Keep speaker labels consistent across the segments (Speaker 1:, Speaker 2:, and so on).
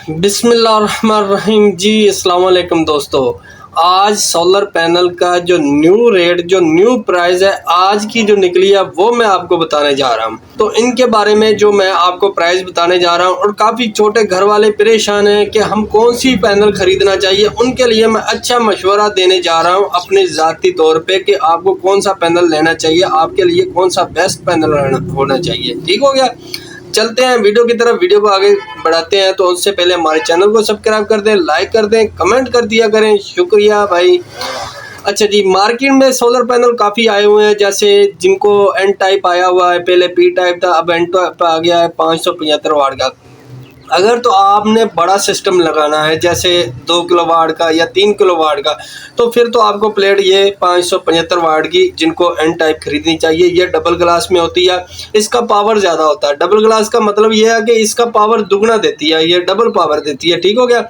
Speaker 1: बिस्मिल्लाहिर्रहमानिर्रहीम जी। अस्सलाम वालेकुम दोस्तों, आज सोलर पैनल का जो न्यू रेट जो न्यू प्राइस है आज की जो निकली है वो मैं आपको बताने जा रहा हूँ। तो इनके बारे में जो मैं आपको प्राइस बताने जा रहा हूँ, और काफ़ी छोटे घर वाले परेशान हैं कि हम कौन सी पैनल ख़रीदना चाहिए, उनके लिए मैं अच्छा मशवरा देने जा रहा हूँ अपने ज़ाती तौर पे कि आपको कौन सा पैनल लेना चाहिए, आपके लिए कौन सा बेस्ट पैनल होना चाहिए। ठीक हो गया, चलते हैं वीडियो की तरफ, वीडियो को आगे बढ़ाते हैं। तो उससे पहले हमारे चैनल को सब्सक्राइब कर दें, लाइक कर दें, कमेंट कर दिया करें, शुक्रिया भाई। अच्छा जी, मार्केट में सोलर पैनल काफ़ी आए हुए हैं, जैसे जिनको एन टाइप आया हुआ है, पहले पी टाइप था, अब एन टाइप आ गया है 575 वाट का। अगर तो आपने बड़ा सिस्टम लगाना है जैसे 2 किलोवाट का या 3 किलोवाट का, तो फिर तो आपको प्लेट ये 575 वाट की जिनको एन टाइप खरीदनी चाहिए। ये डबल ग्लास में होती है, इसका पावर ज़्यादा होता है। डबल ग्लास का मतलब ये है कि इसका पावर दुगना देती है, ये डबल पावर देती है। ठीक हो गया,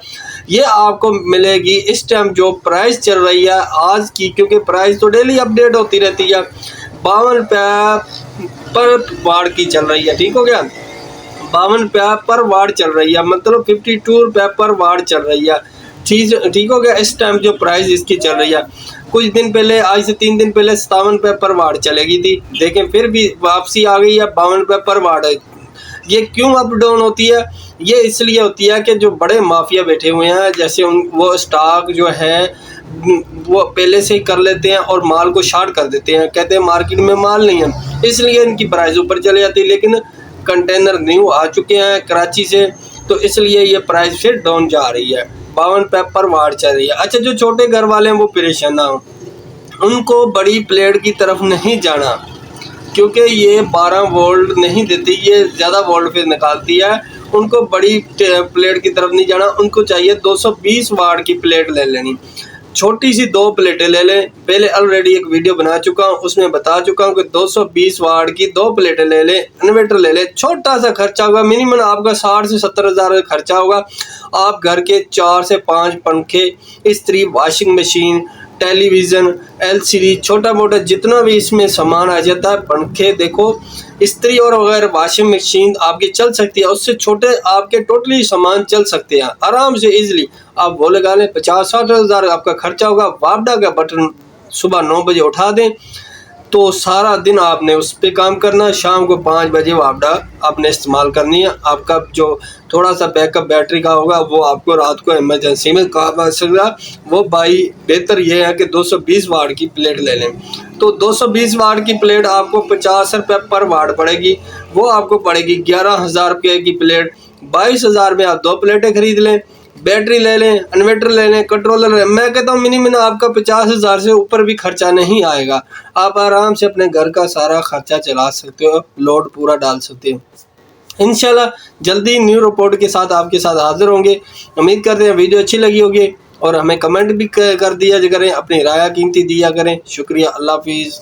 Speaker 1: ये आपको मिलेगी इस टाइम जो प्राइस चल रही है आज की, क्योंकि प्राइस तो डेली अपडेट होती रहती है। 52 रुपये पर वाट की चल रही है। ठीक हो गया, 52 रुपया पर वाट चल रही है, मतलब 52 रुपये पर वाट चल रही है चीज़। ठीक हो गया, इस टाइम जो प्राइस इसकी चल रही है। कुछ दिन पहले, आज से 3 दिन पहले 57 रुपये पर वाट चलेगी थी, देखें फिर भी वापसी आ गई है 52 रुपये पर वाट। ये क्यों अप डाउन होती है? ये इसलिए होती है कि जो बड़े माफिया बैठे हुए हैं, जैसे वो स्टॉक जो है वो पहले से ही कर लेते हैं और माल को शार्ट कर देते हैं, कहते हैं मार्केट में माल नहीं है, इसलिए इनकी प्राइस ऊपर चली जाती है। लेकिन कंटेनर न्यू आ चुके हैं कराची से, तो इसलिए ये प्राइस फिर डाउन जा रही है, 52 रुपये पर वाट चल रही है। अच्छा, जो छोटे घर वाले हैं वो परेशान ना हो, उनको बड़ी प्लेट की तरफ नहीं जाना, क्योंकि ये 12 वोल्ट नहीं देती, ये ज़्यादा वोल्ट फिर निकालती है। उनको बड़ी प्लेट की तरफ नहीं जाना, उनको चाहिए 220 वाट की प्लेट ले लेनी। छोटी सी 2 प्लेटें ले लें, पहले ऑलरेडी एक वीडियो बना चुका हूँ, उसमें बता चुका हूँ कि 220 वाट की 2 प्लेटें ले लें। इन्वर्टर ले लें, छोटा सा खर्चा होगा, मिनिमम आपका 60 से 70 हज़ार का खर्चा होगा। आप घर के 4 से 5 पंखे, इस्त्री, वॉशिंग मशीन, टेलीविज़न, एलसीडी, छोटा मोटा जितना भी इसमें सामान आ जाता है, पंखे देखो, इस्त्री और वगैरह, वॉशिंग मशीन आपकी चल सकती है। उससे छोटे आपके टोटली सामान चल सकते हैं आराम से इजीली। आप वो लगा लें, 50-60 हज़ार आपका खर्चा होगा। वापडा का बटन सुबह 9 बजे उठा दें, तो सारा दिन आपने उस पर काम करना, शाम को 5 बजे वापडा आपने इस्तेमाल करनी है। आपका जो थोड़ा सा बैकअप बैटरी का होगा वो आपको रात को इमरजेंसी में काम आ सकता। वो भाई बेहतर ये है कि 220 वाट की प्लेट ले लें। तो 220 वाट की प्लेट आपको 50 रुपये पर वाट पड़ेगी, वो आपको पड़ेगी 11,000 रुपये की प्लेट। 22,000 में आप 2 प्लेटें खरीद लें, बैटरी ले लें, इन्वर्टर ले लें, कंट्रोलर ले। मैं कहता हूँ मिनिमम आपका 50,000 से ऊपर भी खर्चा नहीं आएगा, आप आराम से अपने घर का सारा खर्चा चला सकते हो, लोड पूरा डाल सकते हो। इंशाल्लाह जल्दी न्यू रिपोर्ट के साथ आपके साथ हाजिर होंगे। उम्मीद करते हैं वीडियो अच्छी लगी होगी, और हमें कमेंट भी कर दिया करें, अपनी राय कीमती दिया करें। शुक्रिया, अल्लाह हाफिज़।